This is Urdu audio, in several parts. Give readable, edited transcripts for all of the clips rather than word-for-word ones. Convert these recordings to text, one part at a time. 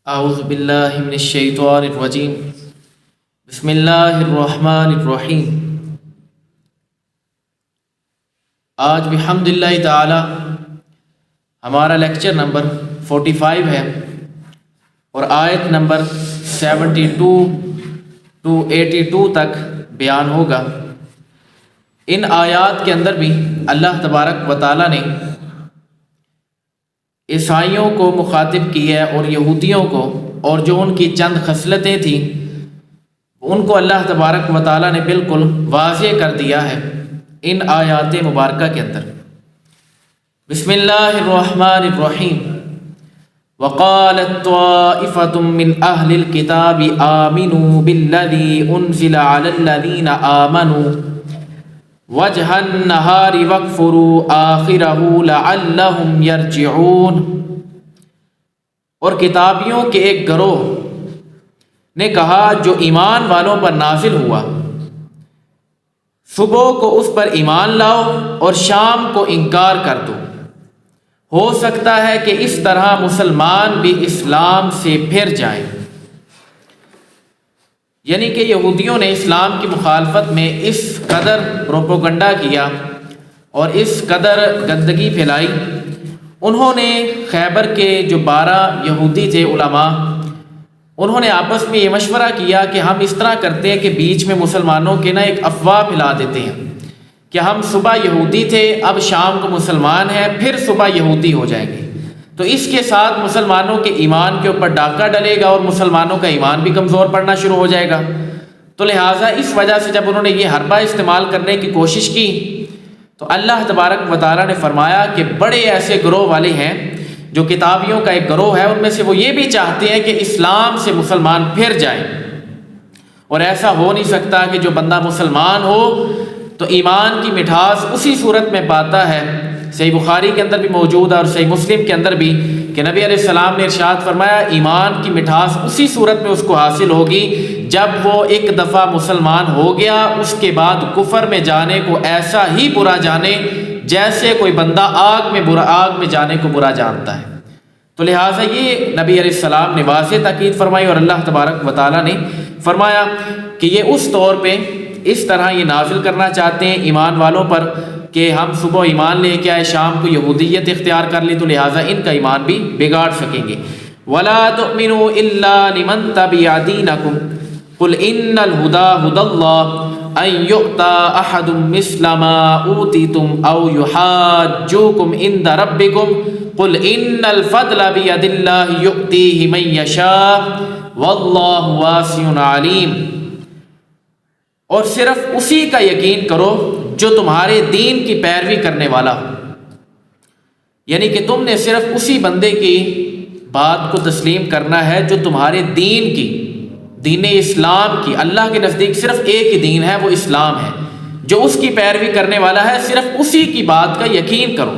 اعوذ باللہ من الشیطان الرجیم بسم اللہ الرحمن الرحیم۔ آج بحمدللہ تعالی ہمارا لیکچر نمبر 45 ہے اور آیت نمبر 72 to 82 تک بیان ہوگا۔ ان آیات کے اندر بھی اللہ تبارک و تعالی نے عیسائیوں کو مخاطب کی ہے اور یہودیوں کو، اور جو ان کی چند خصلتیں تھیں ان کو اللہ تبارک و تعالی نے بالکل واضح کر دیا ہے ان آیات مبارکہ کے اندر۔ بسم اللہ الرحمن الرحیم۔ وقالت طائفة من أهل الكتاب آمنوا بالذي أنزل على الذين آمنوا وجه النهار واكفروا آخره لعلهم يرجعون۔ اور کتابیوں کے ایک گروہ نے کہا جو ایمان والوں پر نازل ہوا، صبح کو اس پر ایمان لاؤ اور شام کو انکار کر دو، ہو سکتا ہے کہ اس طرح مسلمان بھی اسلام سے پھر جائیں۔ یعنی کہ یہودیوں نے اسلام کی مخالفت میں اس قدر پروپیگنڈا کیا اور اس قدر گندگی پھیلائی۔ انہوں نے خیبر کے جو 12 یہودی تھے علماء، انہوں نے آپس میں یہ مشورہ کیا کہ ہم اس طرح کرتے ہیں کہ بیچ میں مسلمانوں کے ایک افواہ پھیلا دیتے ہیں کہ ہم صبح یہودی تھے، اب شام کو مسلمان ہیں، پھر صبح یہودی ہو جائیں گے، تو اس کے ساتھ مسلمانوں کے ایمان کے اوپر ڈاکہ ڈلے گا اور مسلمانوں کا ایمان بھی کمزور پڑنا شروع ہو جائے گا۔ تو لہٰذا اس وجہ سے جب انہوں نے یہ حربہ استعمال کرنے کی کوشش کی تو اللہ تبارک و تعالیٰ نے فرمایا کہ بڑے ایسے گروہ والے ہیں جو کتابیوں کا ایک گروہ ہے، ان میں سے وہ یہ بھی چاہتے ہیں کہ اسلام سے مسلمان پھر جائیں، اور ایسا ہو نہیں سکتا کہ جو بندہ مسلمان ہو تو ایمان کی مٹھاس اسی صورت میں پاتا ہے۔ صحیح بخاری کے اندر بھی موجود ہے اور صحیح مسلم کے اندر بھی کہ نبی علیہ السلام نے ارشاد فرمایا ایمان کی مٹھاس اسی صورت میں اس کو حاصل ہوگی جب وہ ایک دفعہ مسلمان ہو گیا، اس کے بعد کفر میں جانے کو ایسا ہی برا جانے جیسے کوئی بندہ آگ میں جانے کو برا جانتا ہے۔ تو لہٰذا یہ نبی علیہ السلام نے واضح تاکید فرمائی، اور اللہ تبارک و تعالیٰ نے فرمایا کہ یہ اس طور پہ اس طرح یہ نازل کرنا چاہتے ہیں ایمان والوں پر کہ ہم صبح ایمان لے کے آئے، شام کو یہودیت اختیار کر لی، تو لہٰذا ان کا ایمان بھی بگاڑ سکیں گے۔ وَلَا تُؤْمِنُوا إِلَّا لِمَن تَبِعَ دِينَكُمْ قُلْ إِنَّ الْهُدَى هُدَى اللَّهِ أَن يُؤْتَىٰ أَحَدٌ مِّثْلَ مَا أُوتِيتُمْ أَوْ يُحَاجُّوكُمْ عِندَ رَبِّكُمْ قُلْ إِنَّ الْفَضْلَ بِيَدِ اللَّهِ يُؤْتِيهِ مَن يَشَاءُ وَاللَّهُ وَاسِعٌ عَلِيمٌ۔ اور صرف اسی کا یقین کرو جو تمہارے دین کی پیروی کرنے والا ہو، یعنی کہ تم نے صرف اسی بندے کی بات کو تسلیم کرنا ہے جو تمہارے دین اسلام کی، اللہ کے نزدیک صرف ایک ہی دین ہے، وہ اسلام ہے، جو اس کی پیروی کرنے والا ہے صرف اسی کی بات کا یقین کرو۔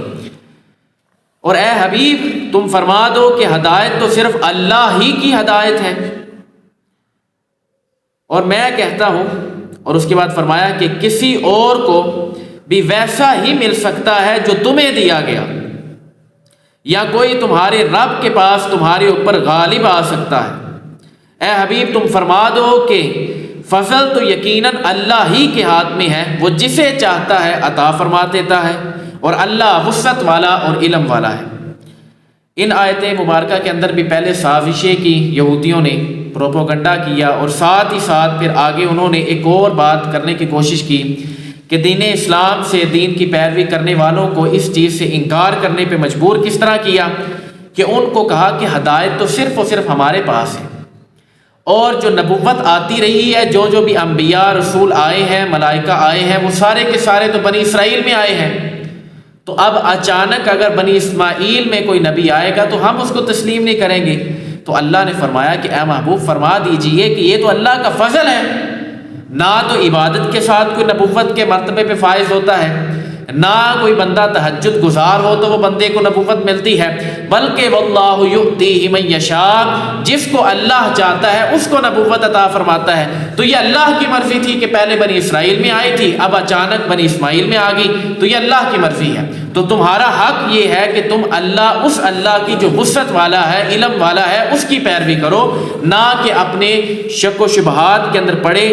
اور اے حبیب تم فرما دو کہ ہدایت تو صرف اللہ ہی کی ہدایت ہے، اور میں کہتا ہوں، اور اس کے بعد فرمایا کہ کسی اور کو بھی ویسا ہی مل سکتا ہے جو تمہیں دیا گیا، یا کوئی تمہارے رب کے پاس تمہارے اوپر غالب آ سکتا ہے۔ اے حبیب تم فرما دو کہ فضل تو یقیناً اللہ ہی کے ہاتھ میں ہے، وہ جسے چاہتا ہے عطا فرما دیتا ہے، اور اللہ وسعت والا اور علم والا ہے۔ ان آیت مبارکہ کے اندر بھی پہلے سازشیں کی یہودیوں نے، پروپیگنڈا کیا، اور ساتھ ہی ساتھ پھر آگے انہوں نے ایک اور بات کرنے کی کوشش کی کہ دین اسلام سے، دین کی پیروی کرنے والوں کو اس چیز سے انکار کرنے پہ مجبور کس طرح کیا کہ ان کو کہا کہ ہدایت تو صرف اور صرف ہمارے پاس ہے، اور جو نبوت آتی رہی ہے، جو بھی انبیاء رسول آئے ہیں، ملائکہ آئے ہیں، وہ سارے کے سارے تو بنی اسرائیل میں آئے ہیں، تو اب اچانک اگر بنی اسماعیل میں کوئی نبی آئے گا تو ہم اس کو تسلیم نہیں کریں گے۔ تو اللہ نے فرمایا کہ اے محبوب فرما دیجئے کہ یہ تو اللہ کا فضل ہے، نہ تو عبادت کے ساتھ کوئی نبوت کے مرتبے پہ فائز ہوتا ہے، نہ کوئی بندہ تہجد گزار ہو تو وہ بندے کو نبوت ملتی ہے، بلکہ واللہ یؤتیہ من یشاء، جس کو اللہ چاہتا ہے اس کو نبوت عطا فرماتا ہے۔ تو یہ اللہ کی مرضی تھی کہ پہلے بنی اسرائیل میں آئی تھی، اب اچانک بنی اسماعیل میں آ گئی، تو یہ اللہ کی مرضی ہے۔ تو تمہارا حق یہ ہے کہ تم اس اللہ کی جو وسعت والا ہے، علم والا ہے، اس کی پیروی کرو، نہ کہ اپنے شک و شبہات کے اندر پڑے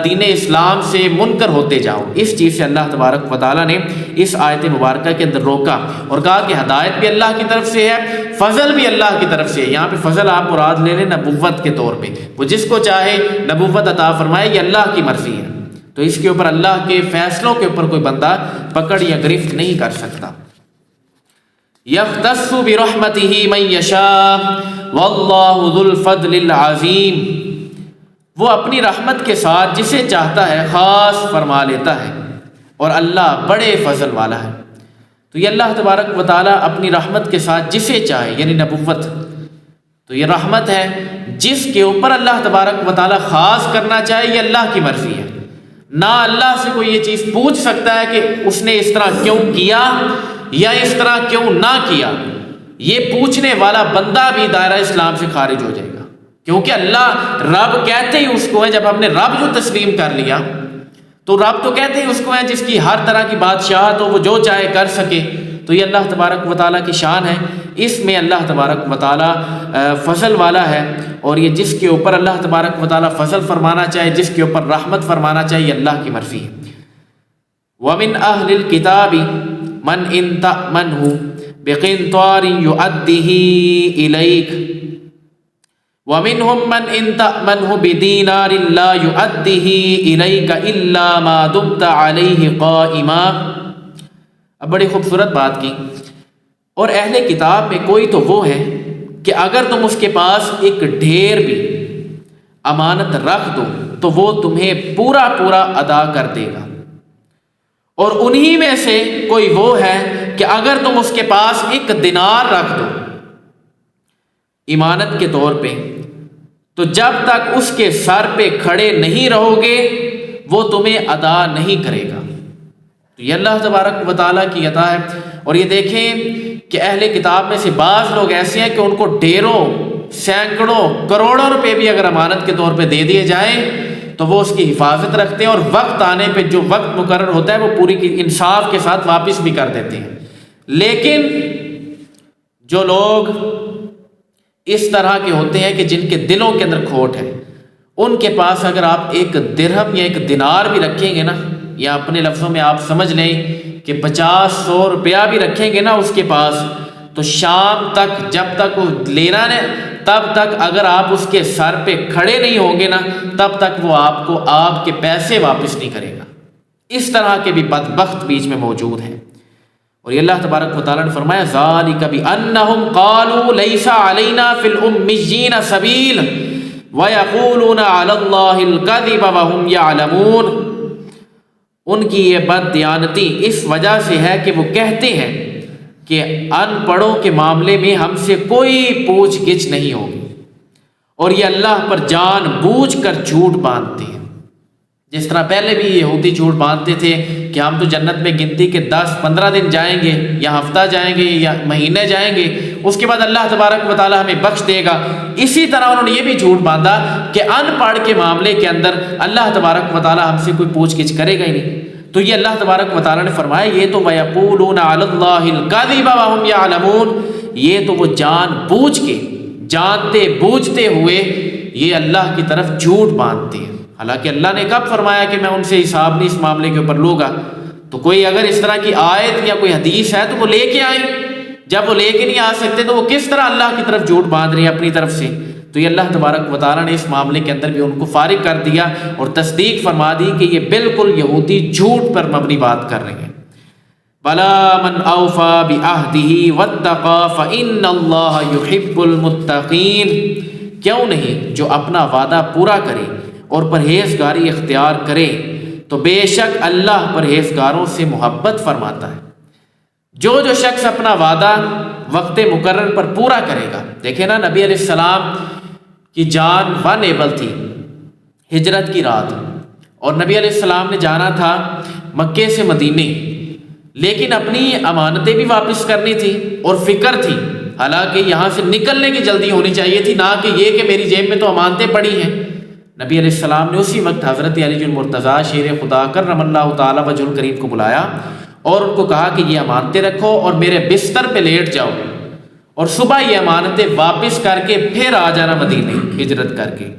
دین اسلام سے منکر ہوتے جاؤ۔ اس چیز سے اللہ تبارک و تعالیٰ نے اس آیت مبارکہ کے اندر روکا اور کہا کہ ہدایت بھی اللہ کی طرف سے ہے، فضل بھی اللہ کی طرف سے ہے۔ یہاں پہ فضل آپ مراد لے لیں نبوت کے طور پہ، وہ جس کو چاہے نبوت عطا فرمائے، یہ اللہ کی مرضی ہے، تو اس کے اوپر اللہ کے فیصلوں کے اوپر کوئی بندہ پکڑ یا گرفت نہیں کر سکتا۔ یختص برحمتہ من یشاء واللہ ذو الفضل العظیم، وہ اپنی رحمت کے ساتھ جسے چاہتا ہے خاص فرما لیتا ہے، اور اللہ بڑے فضل والا ہے۔ تو یہ اللہ تبارک و تعالیٰ اپنی رحمت کے ساتھ جسے چاہے، یعنی نبوت، تو یہ رحمت ہے جس کے اوپر اللہ تبارک و تعالیٰ خاص کرنا چاہے، یہ اللہ کی مرضی ہے۔ نہ اللہ سے کوئی یہ چیز پوچھ سکتا ہے کہ اس نے اس طرح کیوں کیا یا اس طرح کیوں نہ کیا، یہ پوچھنے والا بندہ بھی دائرہ اسلام سے خارج ہو جائے گا، کیونکہ اللہ رب کہتے ہی اس کو ہے۔ جب ہم نے رب جو تسلیم کر لیا تو رب تو کہتے ہی اس کو ہے جس کی ہر طرح کی بادشاہت ہو، وہ جو چاہے کر سکے۔ تو یہ اللہ تبارک و تعالیٰ کی شان ہے، اس میں اللہ تبارک و تعالیٰ فضل والا ہے، اور یہ جس کے اوپر اللہ تبارک و تعالیٰ فضل فرمانا چاہے، جس کے اوپر رحمت فرمانا چاہے، یہ اللہ کی مرضی ہے۔ وَمِنْ أَهْلِ الْكِتَابِ مَنْ إِنْ تَأْمَنْهُ بِقِنْطَارٍ يُؤَدِّهِ إِلَيْكَ وَمِنْهُمْ مَنْ إِنْ تَأْمَنْهُ بِدِينَارٍ لَا يُؤَدِّهِ إِلَيْكَ إِلَّا مَا دُمْتَ عَلَيْهِ قَائِمًا۔ اب بڑی خوبصورت بات کی، اور اہل کتاب میں کوئی تو وہ ہے کہ اگر تم اس کے پاس ایک ڈھیر بھی امانت رکھ دو تو وہ تمہیں پورا پورا ادا کر دے گا، اور انہی میں سے کوئی وہ ہے کہ اگر تم اس کے پاس ایک دینار رکھ دو امانت کے طور پہ، تو جب تک اس کے سر پہ کھڑے نہیں رہو گے وہ تمہیں ادا نہیں کرے گا۔ تو یہ اللہ تبارک و تعالیٰ کی عطا ہے۔ اور یہ دیکھیں کہ اہل کتاب میں سے بعض لوگ ایسے ہیں کہ ان کو ڈھیروں، سینکڑوں، کروڑوں روپے بھی اگر امانت کے طور پہ دے دیے جائیں تو وہ اس کی حفاظت رکھتے ہیں، اور وقت آنے پہ جو وقت مقرر ہوتا ہے وہ پوری انصاف کے ساتھ واپس بھی کر دیتے ہیں۔ لیکن جو لوگ اس طرح کے ہوتے ہیں کہ جن کے دلوں کے اندر کھوٹ ہے، ان کے پاس اگر آپ ایک درہم یا ایک دینار بھی رکھیں گے نا، یا اپنے لفظوں میں آپ سمجھ لیں کہ 50-100 روپیہ بھی رکھیں گے نا اس کے پاس، تو شام تک جب تک وہ لینا ہے تب تک اگر آپ اس کے سر پہ کھڑے نہیں ہوں گے نا، تب تک وہ آپ کو آپ کے پیسے واپس نہیں کرے گا۔ اس طرح کے بھی بدبخت بیچ میں موجود ہیں، اور یہ اللہ تبارک و تعالیٰ نے فرمایا ذَلِكَ بِأَنَّهُمْ قَالُوا لَيْسَ عَلَيْنَا فِي الْأُمِّيِّينَ سَبِيلٌ وَيَقُولُونَ عَلَى اللَّهِ الْكَذِبَ وَهُمْ يَعْلَمُونَ۔ ان کی یہ بد دیانتی اس وجہ سے ہے کہ وہ کہتے ہیں کہ ان پڑھوں کے معاملے میں ہم سے کوئی پوچھ گچھ نہیں ہوگی، اور یہ اللہ پر جان بوجھ کر جھوٹ باندھتے ہیں۔ جس طرح پہلے بھی یہودی جھوٹ باندھتے تھے کہ ہم تو جنت میں گنتی کے 10-15 دن جائیں گے، یا ہفتہ جائیں گے، یا مہینے جائیں گے، اس کے بعد اللہ تبارک و تعالیٰ ہمیں بخش دے گا۔ اسی طرح انہوں نے یہ بھی جھوٹ باندھا کہ ان پڑھ کے معاملے کے اندر اللہ تبارک و تعالیٰ ہم سے کوئی پوچھ گچھ کرے گا ہی نہیں۔ تو یہ اللہ تبارک و تعالیٰ نے فرمایا یہ تو وَيَقُولُونَ عَلَى اللَّهِ الْكَذِبَ وَهُمْ يَعْلَمُونَ، یہ تو وہ جان بوجھ کے، جانتے بوجھتے ہوئے یہ اللہ کی طرف جھوٹ باندھتے ہیں، حالانکہ اللہ نے کب فرمایا کہ میں ان سے حساب نہیں اس معاملے کے اوپر لوں گا۔ تو کوئی اگر اس طرح کی آیت یا کوئی حدیث ہے تو وہ لے کے آئیں، جب وہ لے کے نہیں آ سکتے تو وہ کس طرح اللہ کی طرف جھوٹ باندھ رہے ہیں اپنی طرف سے۔ تو یہ اللہ تبارک و تعالیٰ نے اس معاملے کے اندر بھی ان کو فارغ کر دیا اور تصدیق فرما دی کہ یہ بالکل یہودی جھوٹ پر مبنی بات کر رہے ہیں۔ بَلَا مَنْ أَوْفَى بِعَهْدِهِ وَاتَّقَى فَإِنَّ اللَّهَ يُحِبُّ الْمُتَّقِينَ، کیوں نہیں جو اپنا وعدہ پورا کرے اور پرہیزگاری اختیار کرے تو بے شک اللہ پرہیزگاروں سے محبت فرماتا ہے۔ جو شخص اپنا وعدہ وقت مقرر پر پورا کرے گا، دیکھیں نا نبی علیہ السلام کی جان ونیبل تھی ہجرت کی رات، اور نبی علیہ السلام نے جانا تھا مکے سے مدینے، لیکن اپنی امانتیں بھی واپس کرنی تھی اور فکر تھی، حالانکہ یہاں سے نکلنے کی جلدی ہونی چاہیے تھی، نہ کہ یہ کہ میری جیب میں تو امانتیں پڑی ہیں۔ نبی علیہ السلام نے اسی وقت حضرت علی المرتضیٰ شیر خدا کرم اللہ تعالیٰ وجہ الکریم کو بلایا اور ان کو کہا کہ یہ امانتیں رکھو اور میرے بستر پہ لیٹ جاؤ، اور صبح یہ امانتیں واپس کر کے پھر آ جانا مدینے ہجرت کر کے۔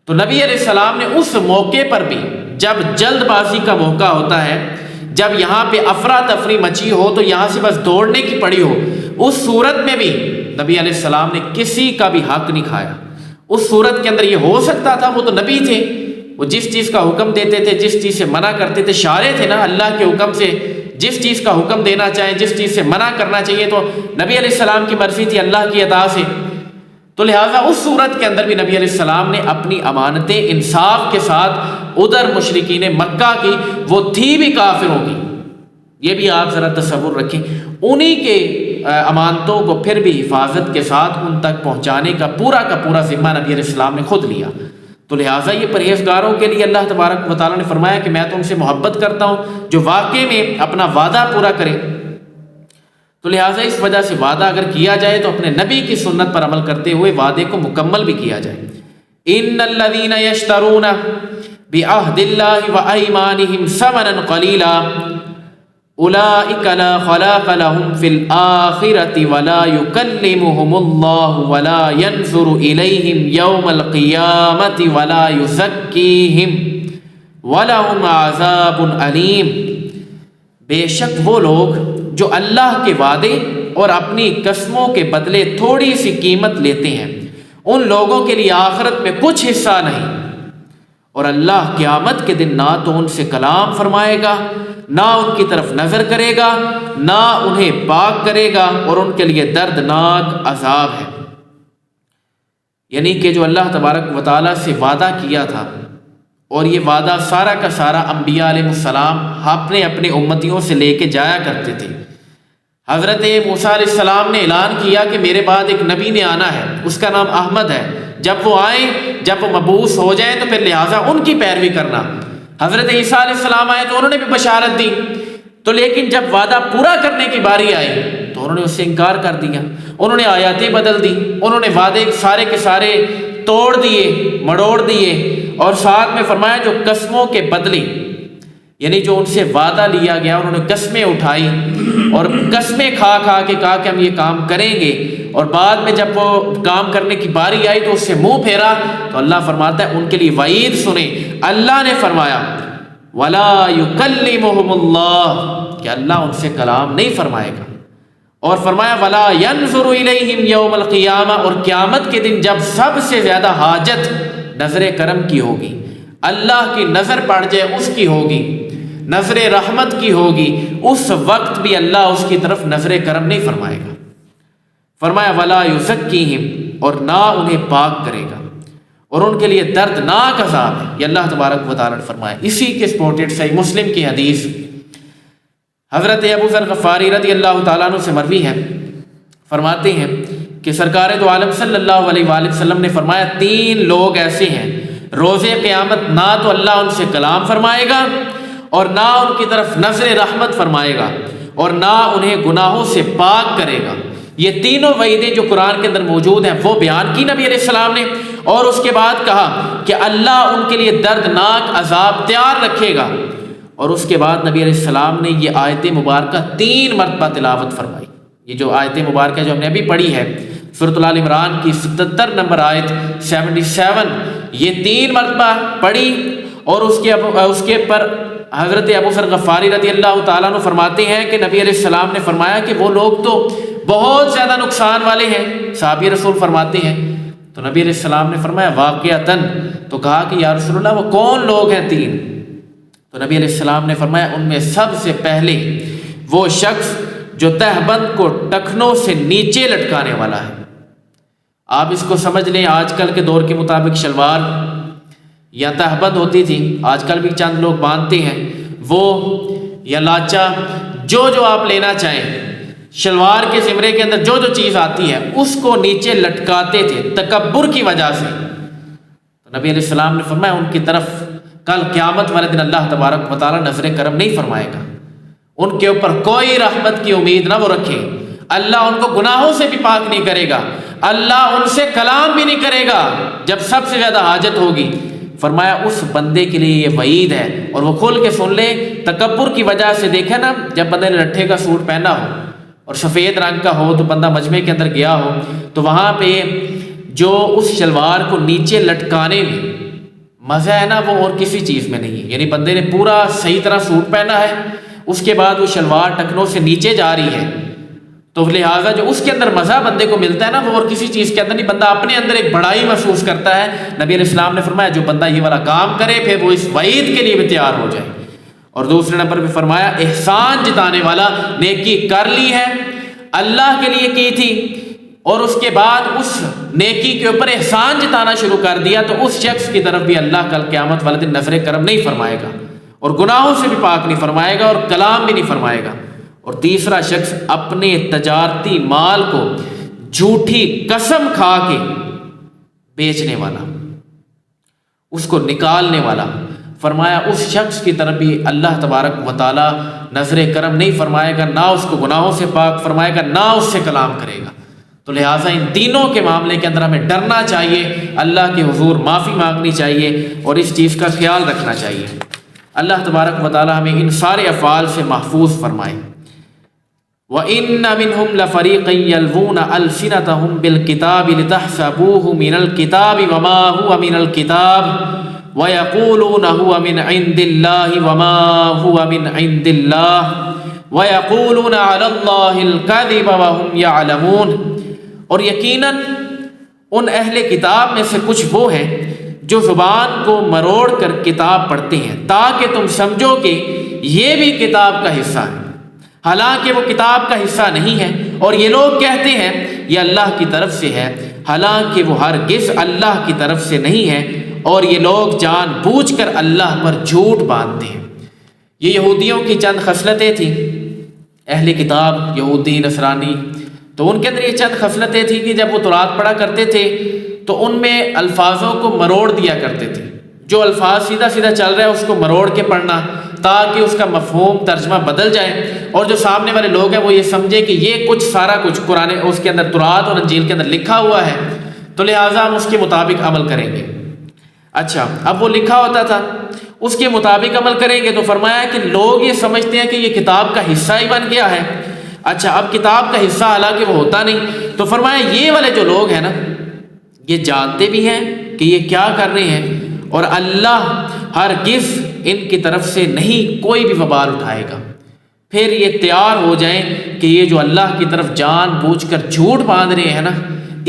تو نبی علیہ السلام نے اس موقع پر بھی، جب جلد بازی کا موقع ہوتا ہے، جب یہاں پہ افراتفری مچی ہو تو یہاں سے بس دوڑنے کی پڑی ہو، اس صورت میں بھی نبی علیہ السلام نے کسی کا بھی حق نہیں کھایا۔ اس صورت کے اندر یہ ہو سکتا تھا، وہ تو نبی تھے، وہ جس چیز کا حکم دیتے تھے، جس چیز سے منع کرتے تھے، شارع تھے نا، اللہ کے حکم سے جس چیز کا حکم دینا چاہیں، جس چیز سے منع کرنا چاہیے، تو نبی علیہ السلام کی مرضی تھی اللہ کی اطاع سے۔ تو لہٰذا اس صورت کے اندر بھی نبی علیہ السلام نے اپنی امانتیں انصاف کے ساتھ ادھر مشرکین مکہ کی، وہ تھی بھی کافروں کی، یہ بھی آپ ذرا تصور رکھیں، انہی کے امانتوں کو پھر بھی حفاظت کے ساتھ ان تک پہنچانے کا پورا ذمہ نبی علیہ السلام نے خود لیا۔ تو لہٰذا یہ پرہیزگاروں کے لیے اللہ تبارک و تعالیٰ نے فرمایا کہ میں تو ان سے محبت کرتا ہوں جو واقعے میں اپنا وعدہ پورا کرے۔ تو لہٰذا اس وجہ سے وعدہ اگر کیا جائے تو اپنے نبی کی سنت پر عمل کرتے ہوئے وعدے کو مکمل بھی کیا جائے۔ ان الذین یشترون بعہد اللہ وایمانہم ثمنا قلیلا اولئک لا خلاق لهم فی الآخرۃ ولا یکلمهم اللہ ولا ینظر الیہم یوم القیامۃ ولا یزکیہم ولہم عذاب علیم۔ بے شک وہ لوگ جو اللہ کے وعدے اور اپنی قسموں کے بدلے تھوڑی سی قیمت لیتے ہیں، ان لوگوں کے لیے آخرت میں کچھ حصہ نہیں، اور اللہ قیامت کے دن نہ تو ان سے کلام فرمائے گا، نہ ان کی طرف نظر کرے گا، نہ انہیں پاک کرے گا، اور ان کے لیے دردناک عذاب ہے۔ یعنی کہ جو اللہ تبارک و تعالیٰ سے وعدہ کیا تھا، اور یہ وعدہ سارا کا سارا انبیاء علیہ السلام اپنے اپنے امتیوں سے لے کے جایا کرتے تھے۔ حضرت موسیٰ علیہ السلام نے اعلان کیا کہ میرے بعد ایک نبی نے آنا ہے، اس کا نام احمد ہے، جب وہ آئیں، جب وہ مبعوث ہو جائیں تو پھر لہٰذا ان کی پیروی کرنا۔ حضرت عیسیٰ علیہ السلام آئے تو انہوں نے بھی بشارت دی، تو لیکن جب وعدہ پورا کرنے کی باری آئی تو انہوں نے اس سے انکار کر دیا، انہوں نے آیاتیں بدل دی، انہوں نے وعدے سارے کے سارے توڑ دیے، مڑوڑ دیے، اور ساتھ میں فرمایا جو قسموں کے بدلے، یعنی جو ان سے وعدہ لیا گیا انہوں نے قسمیں اٹھائی اور قسمیں کھا کھا کے کہا کہ ہم یہ کام کریں گے، اور بعد میں جب وہ کام کرنے کی باری آئی تو اس سے منہ پھیرا، تو اللہ فرماتا ہے ان کے لیے وعید سنیں۔ اللہ نے فرمایا وَلَا يُكَلِّمُهُمُ اللَّهُ کہ اللہ ان سے کلام نہیں فرمائے گا، اور فرمایا وَلَا يَنظُرُ إِلَيْهِمْ يَوْمَ الْقِيَامَةِ اور قیامت کے دن جب سب سے زیادہ حاجت نظر کرم کی ہوگی، اللہ کی نظر پڑ جائے اس کی ہوگی، نظر رحمت کی ہوگی، اس وقت بھی اللہ اس کی طرف نظر کرم نہیں فرمائے گا۔ فرمایا وَلَا يُزَكِّيهِمْ اور نہ انہیں پاک کرے گا، اور ان کے لیے دردناک عذاب ہے، یہ اللہ تبارک و تعالیٰ نے فرمایا۔ اسی کے سپورٹڈ صحیح مسلم کی حدیث حضرت ابو ذر غفاری رضی اللہ تعالیٰ عنہ سے مروی ہے، فرماتے ہیں کہ سرکار دو عالم صلی اللہ علیہ وآلہ وسلم نے فرمایا 3 لوگ ایسے ہیں روز قیامت نہ تو اللہ ان سے کلام فرمائے گا، اور نہ ان کی طرف نظر رحمت فرمائے گا، اور نہ انہیں گناہوں سے پاک کرے گا۔ یہ تینوں وعیدیں جو قرآن کے اندر موجود ہیں وہ بیان کی نبی علیہ السلام نے، اور اس کے بعد کہا کہ اللہ ان کے لیے دردناک عذاب تیار رکھے گا، اور اس کے بعد نبی علیہ السلام نے یہ آیت مبارکہ 3 مرتبہ تلاوت فرمائی۔ یہ جو آیت مبارکہ جو ہم نے ابھی پڑھی ہے سورۃ آل عمران کی 77 نمبر آیت 77، یہ 3 مرتبہ پڑھی، اور اس کے پر حضرت ابو ذر غفاری رضی اللہ تعالیٰ عنہ فرماتے ہیں کہ نبی علیہ السلام نے فرمایا کہ وہ لوگ تو بہت زیادہ نقصان والے ہیں۔ صحابی رسول فرماتے ہیں تو نبی علیہ السلام نے فرمایا واقعتاً، تو کہا کہ یا رسول اللہ وہ کون لوگ ہیں 3؟ تو نبی علیہ السلام نے فرمایا ان میں سب سے پہلے وہ شخص جو تہبند کو ٹخنوں سے نیچے لٹکانے والا ہے۔ آپ اس کو سمجھ لیں، آج کل کے دور کے مطابق شلوار یا تہبند ہوتی تھی، آج کل بھی چند لوگ باندھتے ہیں، وہ یا لاچا جو آپ لینا چاہیں، شلوار کے زمرے کے اندر جو چیز آتی ہے اس کو نیچے لٹکاتے تھے تکبر کی وجہ سے۔ تو نبی علیہ السلام نے فرمایا ان کی طرف کل قیامت والے دن اللہ تبارک و تعالیٰ نظر کرم نہیں فرمائے گا، ان کے اوپر کوئی رحمت کی امید نہ وہ رکھے، اللہ ان کو گناہوں سے بھی پاک نہیں کرے گا، اللہ ان سے کلام بھی نہیں کرے گا جب سب سے زیادہ حاجت ہوگی۔ فرمایا اس بندے کے لیے یہ وعید ہے، اور وہ کھول کے سن لے۔ تکبر کی وجہ سے دیکھے نا، جب بندے نے لٹھے کا سوٹ پہنا ہو اور سفید رنگ کا ہو تو بندہ مجمع کے اندر گیا ہو تو وہاں پہ جو اس شلوار کو نیچے لٹکانے میں مزہ ہے نا وہ اور کسی چیز میں نہیں ہے۔ یعنی بندے نے پورا صحیح طرح سوٹ پہنا ہے، اس کے بعد وہ شلوار ٹکنوں سے نیچے جا رہی ہے، تو لہٰذا جو اس کے اندر مزہ بندے کو ملتا ہے نا وہ اور کسی چیز کے اندر نہیں، بندہ اپنے اندر ایک بڑائی محسوس کرتا ہے۔ نبی علیہ السلام نے فرمایا جو بندہ یہ والا کام کرے پھر وہ اس وعید کے لیے بھی تیار ہو جائے۔ اور دوسرے نمبر پہ فرمایا احسان جتانے والا، نیکی کر لی ہے، اللہ کے لیے کی تھی، اور اس کے بعد اس نیکی کے اوپر احسان جتانا شروع کر دیا، تو اس شخص کی طرف بھی اللہ کل قیامت والے دن نظر کرم نہیں فرمائے گا، اور گناہوں سے بھی پاک نہیں فرمائے گا، اور کلام بھی نہیں فرمائے گا۔ اور تیسرا شخص اپنے تجارتی مال کو جھوٹی قسم کھا کے بیچنے والا، اس کو نکالنے والا، فرمایا اس شخص کی طرف بھی اللہ تبارک و تعالی نظر کرم نہیں فرمائے گا، نہ اس کو گناہوں سے پاک فرمائے گا، نہ اس سے کلام کرے گا۔ تو لہٰذا ان تینوں کے معاملے کے اندر ہمیں ڈرنا چاہیے، اللہ کے حضور معافی مانگنی چاہیے، اور اس چیز کا خیال رکھنا چاہیے۔ اللہ تبارک و تعالی ہمیں ان سارے افعال سے محفوظ فرمائے۔ وَإِنَّ مِنْهُمْ لَفَرِيقًا يَلْوُونَ أَلْسِنَتَهُمْ بِالْكِتَابِ لِتَحْسَبُوهُ مِنَ الْكِتَابِ وَمَا هُوَ مِنَ الْكِتَابِ وَيَقُولُونَ هُوَ مِنْ عِنْدِ اللَّهِ وَمَا هُوَ مِنْ عِنْدِ اللَّهِ وَيَقُولُونَ عَلَى اللَّهِ الْكَذِبَ وَهُمْ يَعْلَمُونَ۔ اور یقیناً ان اہل کتاب میں سے کچھ وہ ہیں جو زبان کو مروڑ کر کتاب پڑھتے ہیں تاکہ تم سمجھو کہ یہ بھی کتاب کا حصہ ہے، حالانکہ وہ کتاب کا حصہ نہیں ہے، اور یہ لوگ کہتے ہیں یہ اللہ کی طرف سے ہے، حالانکہ وہ ہرگز اللہ کی طرف سے نہیں ہے، اور یہ لوگ جان بوجھ کر اللہ پر جھوٹ باندھتے ہیں۔ یہ یہودیوں کی چند خصلتیں تھیں، اہل کتاب یہودی نصرانی، تو ان کے اندر یہ چند خصلتیں تھیں کہ جب وہ تورات پڑھا کرتے تھے تو ان میں الفاظوں کو مروڑ دیا کرتے تھے، جو الفاظ سیدھا سیدھا چل رہا ہے اس کو مروڑ کے پڑھنا تاکہ اس کا مفہوم ترجمہ بدل جائے، اور جو سامنے والے لوگ ہیں وہ یہ سمجھے کہ یہ کچھ سارا کچھ قرآن اس کے اندر تورات اور انجیل کے اندر لکھا ہوا ہے، تو لہٰذا ہم اس کے مطابق عمل کریں گے۔ اچھا، اب وہ لکھا ہوتا تھا، اس کے مطابق عمل کریں گے، تو فرمایا کہ لوگ یہ سمجھتے ہیں کہ یہ کتاب کا حصہ ہی بن گیا ہے۔ اچھا، اب کتاب کا حصہ حالانکہ وہ ہوتا نہیں، تو فرمایا یہ والے جو لوگ ہیں نا یہ جانتے بھی ہیں کہ یہ کیا کر رہے ہیں، اور اللہ ہرگز ان کی طرف سے نہیں کوئی بھی وبال اٹھائے گا۔ پھر یہ تیار ہو جائیں کہ یہ جو اللہ کی طرف جان بوجھ کر جھوٹ باندھ رہے ہیں نا،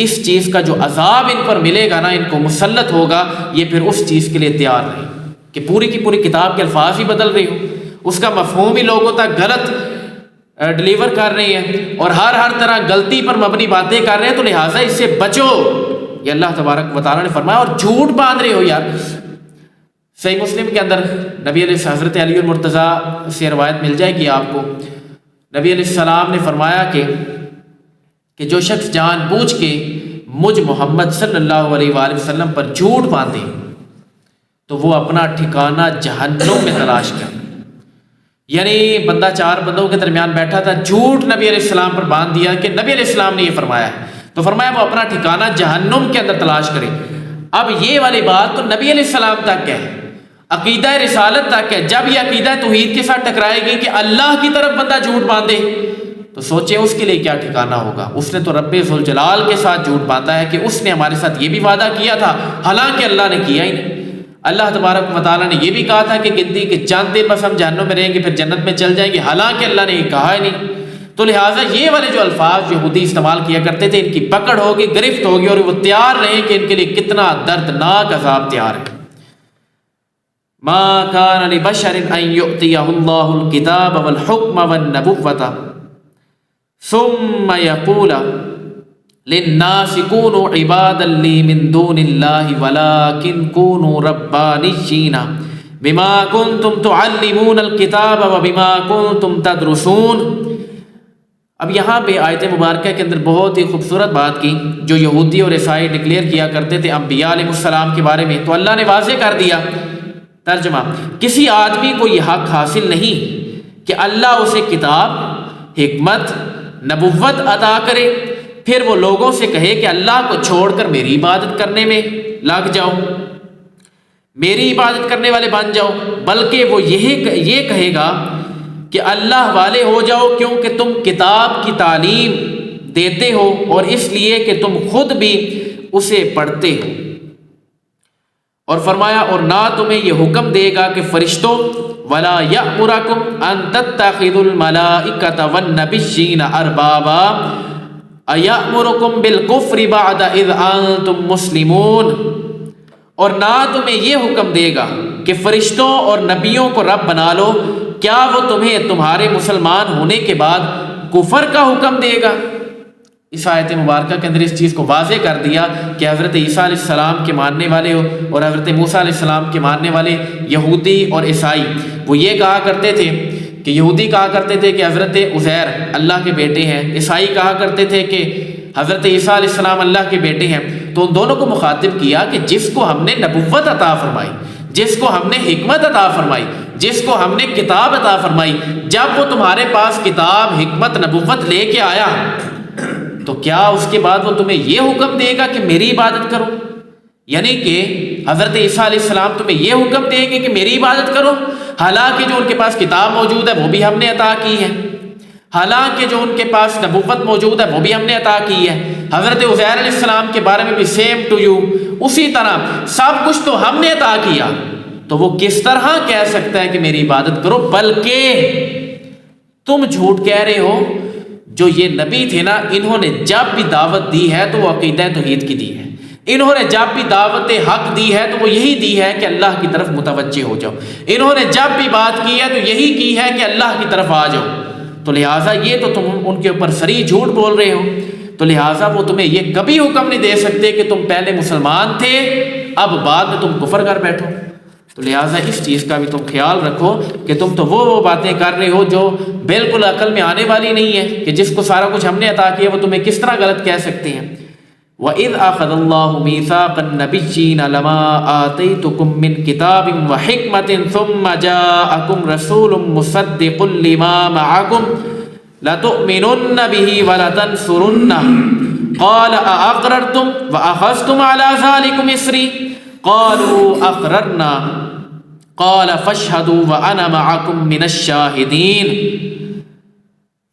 اس چیز کا جو عذاب ان پر ملے گا نا، ان کو مسلط ہوگا، یہ پھر اس چیز کے لیے تیار رہیں کہ پوری کی پوری کتاب کے الفاظ ہی بدل رہے ہو، اس کا مفہوم ہی لوگوں تک غلط ڈلیور کر رہے ہیں، اور ہر طرح غلطی پر مبنی باتیں کر رہے ہیں، تو لہٰذا اس سے بچو، یہ اللہ تبارک و تعالیٰ نے فرمایا۔ اور جھوٹ باندھ رہے ہو یار، صحیح مسلم کے اندر نبی علیہ حضرت علی المرتضیٰ سے روایت مل جائے گی آپ کو، نبی علیہ السلام نے فرمایا کہ جو شخص جان بوجھ کے مجھ محمد صلی اللہ علیہ وآلہ وسلم پر جھوٹ باندھے تو وہ اپنا ٹھکانہ جہنم میں تلاش کر۔ یعنی بندہ چار بندوں کے درمیان بیٹھا تھا، جھوٹ نبی علیہ السلام پر باندھ دیا کہ نبی علیہ السلام نے یہ فرمایا ہے، تو فرمایا وہ اپنا ٹھکانہ جہنم کے اندر تلاش کرے۔ اب یہ والی بات تو نبی علیہ السلام تک ہے، عقیدہ رسالت تک ہے، جب یہ عقیدہ توحید کے ساتھ ٹکرائے گی کہ اللہ کی طرف بندہ جھوٹ باندھے تو سوچیں اس کے لیے کیا ٹھکانہ ہوگا۔ اس نے تو رب ذوالجلال کے ساتھ جھوٹ باندھا ہے کہ اس نے ہمارے ساتھ یہ بھی وعدہ کیا تھا، حالانکہ اللہ نے کیا ہی نہیں۔ اللہ تبارک و تعالیٰ نے یہ بھی کہا تھا کہ گنتی کے چاند دن بس ہم جہنم میں رہیں گے پھر جنت میں چل جائیں گے، حالانکہ اللہ نے یہ کہا ہی نہیں۔ تو لہٰذا یہ والے جو الفاظ یہودی استعمال کیا کرتے تھے، ان کی پکڑ ہوگی، گرفت ہوگی، اور وہ تیار رہیں کہ ان کے لیے کتنا دردناک عذاب تیار ہے۔ ما كان لبشر ان يؤتيه الله الكتاب والحكم والنبوة ثم يقول للناس كونوا عبادا لي من دون الله ولكن كونوا ربانيين بما كنتم تعلمون الكتاب وبما كنتم تدرسون۔ اب یہاں پہ آیت مبارکہ کے اندر بہت ہی خوبصورت بات کی جو یہودی اور عیسائی ڈکلیئر کیا کرتے تھے انبیاء علیہ السلام کے بارے میں، تو اللہ نے واضح کر دیا۔ ترجمہ، کسی آدمی کو یہ حق حاصل نہیں کہ اللہ اسے کتاب، حکمت، نبوت عطا کرے، پھر وہ لوگوں سے کہے کہ اللہ کو چھوڑ کر میری عبادت کرنے میں لگ جاؤ۔ میری عبادت کرنے والے بن جاؤ، بلکہ وہ یہ کہے گا کہ اللہ والے ہو جاؤ، کیونکہ تم کتاب کی تعلیم دیتے ہو اور اس لیے کہ تم خود بھی اسے پڑھتے ہو۔ اور فرمایا اور نہ تمہیں یہ حکم دے گا کہ فرشتوں ولا یأمرکم ان تتخذوا الملائکۃ والنبیین اربابا ایأمرکم بالکفر بعد اذ انتم مسلمون، اور نہ تمہیں یہ حکم دے گا کہ فرشتوں اور نبیوں کو رب بنا لو، کیا وہ تمہیں تمہارے مسلمان ہونے کے بعد کفر کا حکم دے گا؟ اس آیت مبارکہ کے اندر اس چیز کو واضح کر دیا کہ حضرت عیسیٰ علیہ السلام کے ماننے والے اور حضرت موسیٰ علیہ السلام کے ماننے والے یہودی اور عیسائی وہ یہ کہا کرتے تھے کہ یہودی کہا کرتے تھے کہ حضرت عزیر اللہ کے بیٹے ہیں، عیسائی کہا کرتے تھے کہ حضرت عیسیٰ علیہ السلام اللہ کے بیٹے ہیں۔ تو ان دونوں کو مخاطب کیا کہ جس کو ہم نے نبوت عطا فرمائی، جس کو ہم نے حکمت عطا فرمائی، جس کو ہم نے کتاب عطا فرمائی، جب وہ تمہارے پاس کتاب حکمت نبوت لے کے آیا تو کیا اس کے بعد وہ تمہیں یہ حکم دے گا کہ میری عبادت کرو؟ یعنی کہ حضرت عیسیٰ علیہ السلام تمہیں یہ حکم دیں گے کہ میری عبادت کرو، حالانکہ جو ان کے پاس کتاب موجود ہے وہ بھی ہم نے عطا کی ہے، حالانکہ جو ان کے پاس نبوت موجود ہے وہ بھی ہم نے عطا کی ہے۔ حضرت عزیر علیہ السلام کے بارے میں بھی سیم ٹو یو، اسی طرح سب کچھ تو ہم نے عطا کیا، تو وہ کس طرح کہہ سکتا ہے کہ میری عبادت کرو؟ بلکہ تم جھوٹ کہہ رہے ہو۔ جو یہ نبی تھے نا، انہوں نے جب بھی دعوت دی ہے تو وہ عقیدہ توحید کی دی ہے، انہوں نے جب بھی دعوت حق دی ہے تو وہ یہی دی ہے کہ اللہ کی طرف متوجہ ہو جاؤ، انہوں نے جب بھی بات کی ہے تو یہی کی ہے کہ اللہ کی طرف آ جاؤ۔ تو لہٰذا یہ تو تم ان کے اوپر صریح جھوٹ بول رہے ہو، تو لہٰذا وہ تمہیں یہ کبھی حکم نہیں دے سکتے کہ تم پہلے مسلمان تھے اب بعد میں تم کفر کر بیٹھو۔ تو لہٰذا اس چیز کا بھی تم خیال رکھو کہ تم تو وہ باتیں کر رہے ہو جو بالکل عقل میں آنے والی نہیں ہے، کہ جس کو سارا کچھ ہم نے عطا کیا وہ تمہیں کس طرح غلط کہہ سکتے ہیں۔ وَإِذْ أَخَذَ اللَّهُ مِيثَاقَ النَّبِيِّينَ لَمَا آتَيْتُكُم مِّن كِتَابٍ وَحِكْمَةٍ ثُمَّ جَاءَكُمْ رَسُولٌ مُّصَدِّقٌ لِّمَا مَعَكُمْ لَتُؤْمِنُنَّ بِهِ وَلَتَنصُرُنَّهُ قَالَ أَأَقْرَرْتُمْ وَأَخَذْتُمْ عَلَىٰ ذَٰلِكُمْ إِصْرِي قالوا اقررنا قال فاشهدوا وانا معكم من الشاهدين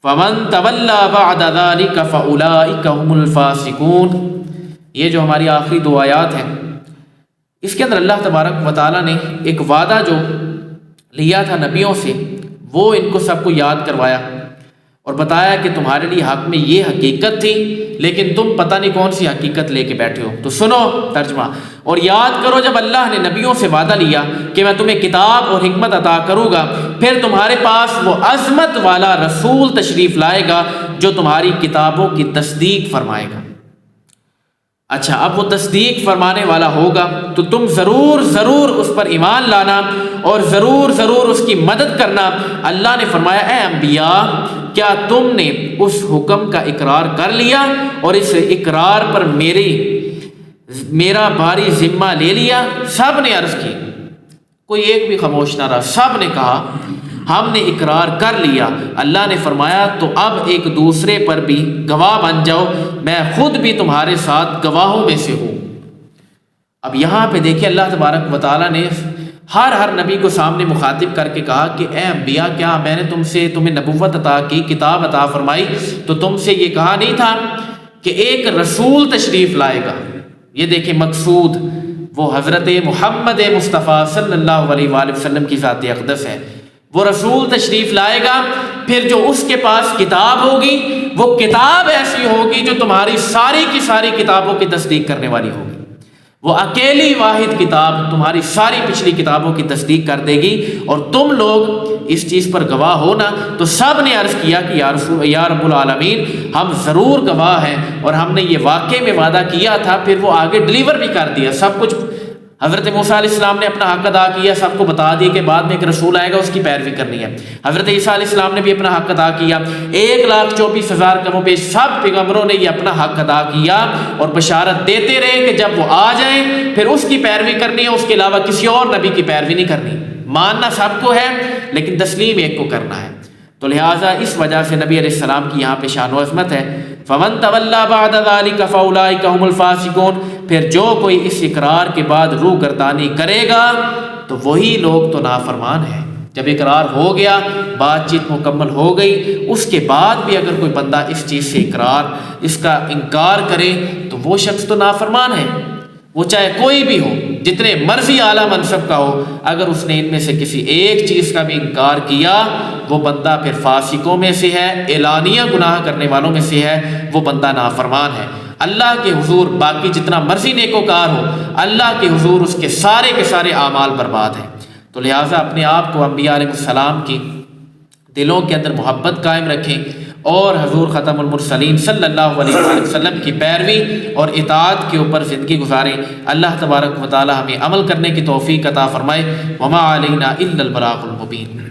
فمن تولى بعد ذلك فاولئك هم الفاسقون۔ یہ جو ہماری آخری دو آیات ہیں، اس کے اندر اللہ تبارک و تعالیٰ نے ایک وعدہ جو لیا تھا نبیوں سے وہ ان کو سب کو یاد کروایا اور بتایا کہ تمہارے لیے حق میں یہ حقیقت تھی، لیکن تم پتہ نہیں کون سی حقیقت لے کے بیٹھے ہو۔ تو سنو ترجمہ اور یاد کرو جب اللہ نے نبیوں سے وعدہ لیا کہ میں تمہیں کتاب اور حکمت عطا کروں گا، پھر تمہارے پاس وہ عظمت والا رسول تشریف لائے گا جو تمہاری کتابوں کی تصدیق فرمائے گا۔ اچھا، اب وہ تصدیق فرمانے والا ہوگا تو تم ضرور ضرور اس پر ایمان لانا اور ضرور ضرور اس کی مدد کرنا۔ اللہ نے فرمایا اے انبیاء، کیا تم نے اس حکم کا اقرار کر لیا اور اس اقرار پر میرا بھاری ذمہ لے لیا؟ سب نے عرض کی، کوئی ایک بھی خاموش نہ رہا، سب نے کہا ہم نے اقرار کر لیا۔ اللہ نے فرمایا تو اب ایک دوسرے پر بھی گواہ بن جاؤ، میں خود بھی تمہارے ساتھ گواہوں میں سے ہوں۔ اب یہاں پہ دیکھیں اللہ تبارک و تعالیٰ نے ہر نبی کو سامنے مخاطب کر کے کہا کہ اے انبیاء، کیا میں نے تمہیں نبوت عطا کی، کتاب عطا فرمائی، تو تم سے یہ کہا نہیں تھا کہ ایک رسول تشریف لائے گا؟ یہ دیکھیں مقصود وہ حضرت محمد مصطفیٰ صلی اللہ علیہ وآلہ وسلم کی ذات اقدس ہے۔ وہ رسول تشریف لائے گا، پھر جو اس کے پاس کتاب ہوگی وہ کتاب ایسی ہوگی جو تمہاری ساری کی ساری کتابوں کی تصدیق کرنے والی ہوگی۔ وہ اکیلی واحد کتاب تمہاری ساری پچھلی کتابوں کی تصدیق کر دے گی، اور تم لوگ اس چیز پر گواہ ہونا۔ تو سب نے عرض کیا کہ یا رب العالمین، ہم ضرور گواہ ہیں اور ہم نے یہ واقعے میں وعدہ کیا تھا، پھر وہ آگے ڈلیور بھی کر دیا سب کچھ۔ حضرت موسیٰ علیہ السلام نے اپنا حق ادا کیا، سب کو بتا دیا کہ بعد میں ایک رسول آئے گا، اس کی پیروی کرنی ہے۔ حضرت عیسیٰ علیہ السلام نے بھی اپنا حق ادا کیا، 1,24,000 کم و بیش سب پیغمبروں نے یہ اپنا حق ادا کیا اور بشارت دیتے رہے کہ جب وہ آ جائیں پھر اس کی پیروی کرنی ہے، اس کے علاوہ کسی اور نبی کی پیروی نہیں کرنی۔ ماننا سب کو ہے لیکن تسلیم ایک کو کرنا ہے۔ تو لہٰذا اس وجہ سے نبی علیہ السلام کی یہاں پہ شان و عظمت ہے۔ فمن تولی بعد ذلک فاولئک هم الفاسقون، پھر جو کوئی اس اقرار کے بعد روگردانی کرے گا تو وہی لوگ تو نافرمان ہیں۔ جب اقرار ہو گیا، بات چیت مکمل ہو گئی، اس کے بعد بھی اگر کوئی بندہ اس چیز سے اس کا انکار کرے تو وہ شخص تو نافرمان ہے، وہ چاہے کوئی بھی ہو، جتنے مرضی اعلیٰ منصب کا ہو، اگر اس نے ان میں سے کسی ایک چیز کا بھی انکار کیا وہ بندہ پھر فاسقوں میں سے ہے، اعلانیہ گناہ کرنے والوں میں سے ہے، وہ بندہ نافرمان ہے۔ اللہ کے حضور باقی جتنا مرضی نیکوکار ہو، اللہ کے حضور اس کے سارے اعمال برباد ہیں۔ تو لہٰذا اپنے آپ کو انبیاء علیہ السلام کی دلوں کے اندر محبت قائم رکھیں اور حضور ختم المرسلین صلی اللہ علیہ وسلم کی پیروی اور اطاعت کے اوپر زندگی گزاریں۔ اللہ تبارک و تعالی ہمیں عمل کرنے کی توفیق عطا فرمائے۔ وما علینا الا البلاغ المبین۔